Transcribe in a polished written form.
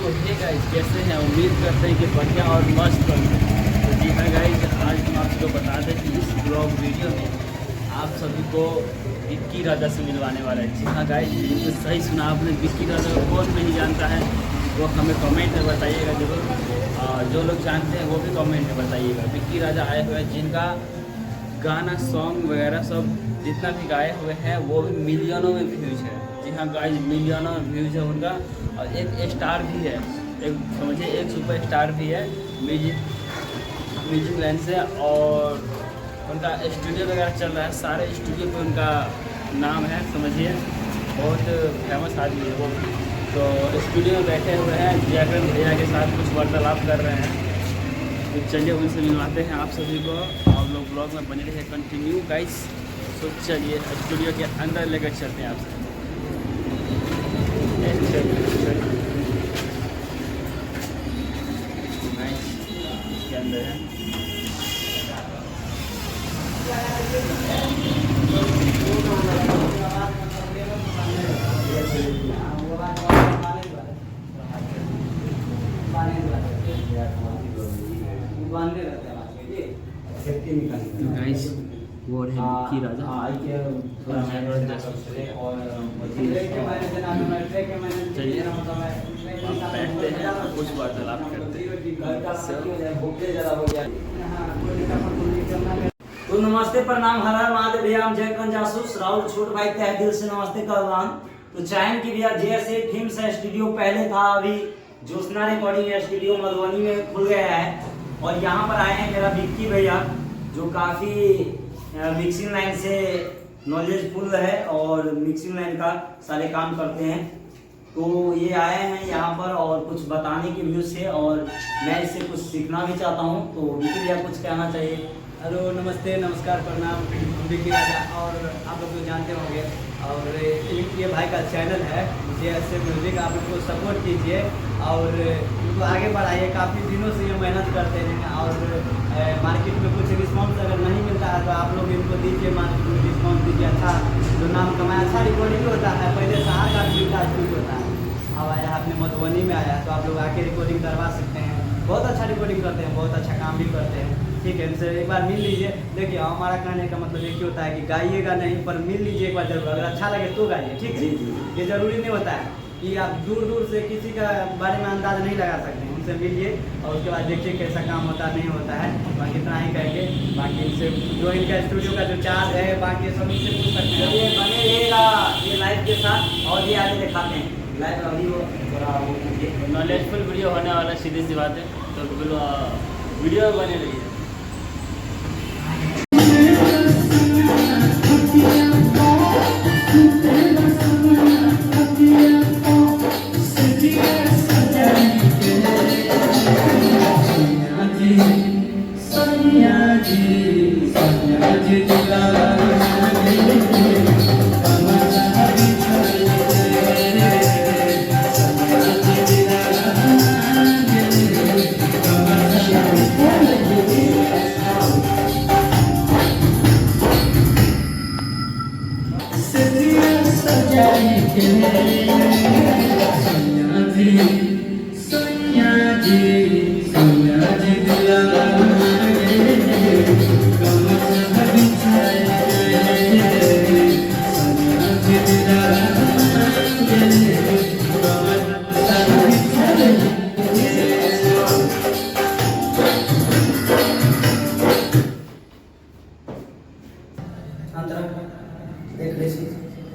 तो hey guys, कैसे हैं? उम्मीद करते हैं कि बढ़िया और मस्त होंगे। तो जी हाँ गाइस, आज हम आप सबको बता दें कि इस ब्लॉग वीडियो में आप सभी को विक्की राजा से मिलवाने वाला है। जी हाँ गाइस, बिल्कुल सही सुना आपने। विक्की राजा को कौन नहीं जानता है, वो हमें कमेंट में बताइएगा जरूर। जो लोग जानते हैं वो भी कमेंट में बताइएगा। विक्की राजा आए हुए हैं, जिनका गाना सॉन्ग वगैरह सब जितना भी गाए हुए हैं वो भी मिलियनों में व्यूज है। जी हाँ गाइस, मिलियनों में व्यूज है उनका। और एक स्टार भी है, एक समझिए एक सुपर स्टार भी है म्यूजिक लाइन से। और उनका स्टूडियो वगैरह चल रहा है, सारे स्टूडियो पे उनका नाम है, समझिए बहुत फेमस आदमी है वो। तो स्टूडियो में बैठे हुए हैं, जयकरण भैया के साथ कुछ वार्तालाप कर रहे हैं। तो चलिए उनसे मिलवाते हैं आप सभी को। आप लोग ब्लॉग में बने रहे कंटिन्यू गाइस। तो चलिए स्टूडियो के अंदर लेकर चलते हैं आपसे। के अंदर है गाइस, वो है विक्की राजा। चलिए हम बैठते हैं और कुछ वार्तालाप करते हैं। तो नमस्ते, प्रणाम, हर हर महादेव भैया। हम जयकरण जासूस राहुल छोट भाई तहे दिल से नमस्ते कर रहा हूँ। तो चाहें कि भैया जैसे फिल्म्स स्टूडियो पहले था, अभी ज्योत्सना रिकॉर्डिंग स्टूडियो मधुबनी में खुल गया है। और यहाँ पर आए हैं मेरा विक्की भैया, जो काफ़ी मिक्सिंग लाइन से नॉलेजफुल है और मिक्सिंग लाइन का सारे काम करते हैं। तो ये आए हैं यहाँ पर और कुछ बताने की व्यूज से, और मैं इससे कुछ सीखना भी चाहता हूँ। तो विक्की भैया कुछ कहना चाहिए। हेलो, नमस्ते, नमस्कार, प्रणाम। विक्की राजा, और आप लोग तो जानते होंगे। और ये भाई का चैनल है JS म्यूजिक, आप उनको सपोर्ट कीजिए और उनको आगे बढ़ाइए। काफ़ी दिनों से ये मेहनत करते हैं और मार्केट में कुछ रिस्पॉन्स अगर नहीं मिलता है तो आप लोग इनको दीजिए, मार्केट में रिस्पॉन्स दीजिए। अच्छा जो नाम कमाए, अच्छा रिकॉर्डिंग होता है। पहले शहर का स्टूडियो होता है, अब आया अपने मधुबनी में आया, तो आप लोग आके रिकॉर्डिंग करवा सकते हैं। बहुत अच्छा रिकॉर्डिंग करते हैं, बहुत अच्छा काम भी करते हैं। ठीक है, इनसे एक बार मिल लीजिए। देखिए हमारा कहने का मतलब एक ही होता है कि गाइएगा नहीं, पर मिल लीजिए एक बार जरूर। अगर अच्छा लगे तो गाइए, ठीक है। ये जरूरी नहीं होता है कि आप दूर दूर से किसी का बारे में अंदाज नहीं लगा सकते हैं। उनसे मिलिए और उसके बाद देखिए कैसा काम होता नहीं होता है। बाकी इतना ही कहेंगे। बाकी इनसे जो इनका स्टूडियो का जो चार्ज है, बाकी सब इनसे पूछ सकते हैं। ये बने रहेगा ये लाइव के साथ, और ये आगे दिखाते हैं लाइव। अभी वो थोड़ा नॉलेजफुल वीडियो होने वाला, सीधी सी बात है। तो वीडियो में बने रहिए। देख लीजिए।